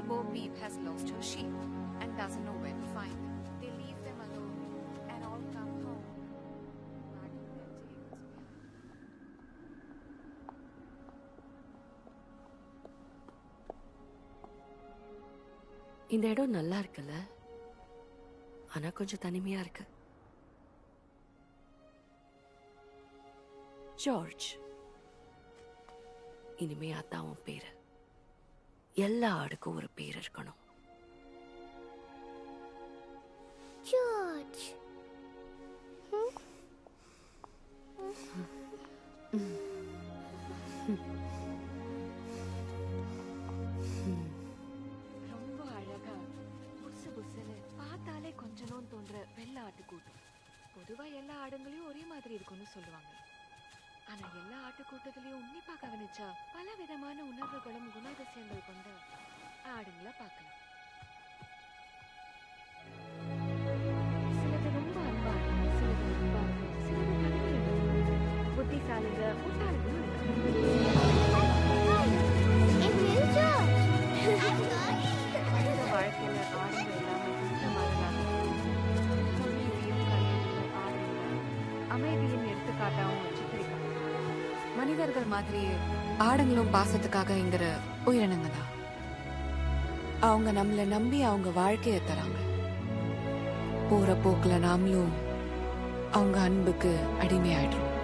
Bo Peep has lost her sheep and doesn't know where to find them. They leave them alone and all come home, wagging their tails behind. இந்த இடம் நல்லா இருக்குல்ல, ஆனா கொஞ்சம் தனிமையா இருக்கு. George, இனிமே அதான் உன் பேரு. எல்லா ஆடுக்கும் ஒரு பேர் இருக்கணும். ஜார்ஜ். ரொம்ப அழகா புசு புசுன்னு பார்த்தாலே கொஞ்சம் தோன்ற வெள்ளை ஆட்டுக்கூட்டம். பொதுவா எல்லா ஆடுங்களையும் ஒரே மாதிரி இருக்கும்னு சொல்லுவாங்க. ஆனா எல்லா ஆட்டுக்கூட்டத்திலையும் உன்னிப்பா கவனிச்சா பல விதமான உணர்வுகளும் குணாதிசயங்கள் கொண்ட ஆடுங்களை பார்க்கலாம். சிலது ரொம்ப அன்பா இருக்கும், சிலது அன்பா இருக்கும், சிலது தனிமையா இருக்கும். புத்திசாலிங்க முட்டாள்களும் மனித வாழ்க்கையில ஆடுங்க எல்லாமே அமைதியின் எடுத்துக்காட்டாகவும் சித்தரிக்கலாம். மனிதர்கள் மாதிரியே ஆடுங்களும் பாசத்துக்காக இங்கிற உயிரினங்க தான். அவங்க நம்மள நம்பி அவங்க வாழ்க்கைய தராங்க. போற போக்குல நாமளும் அவங்க அன்புக்கு அடிமையாயிடுறோம்.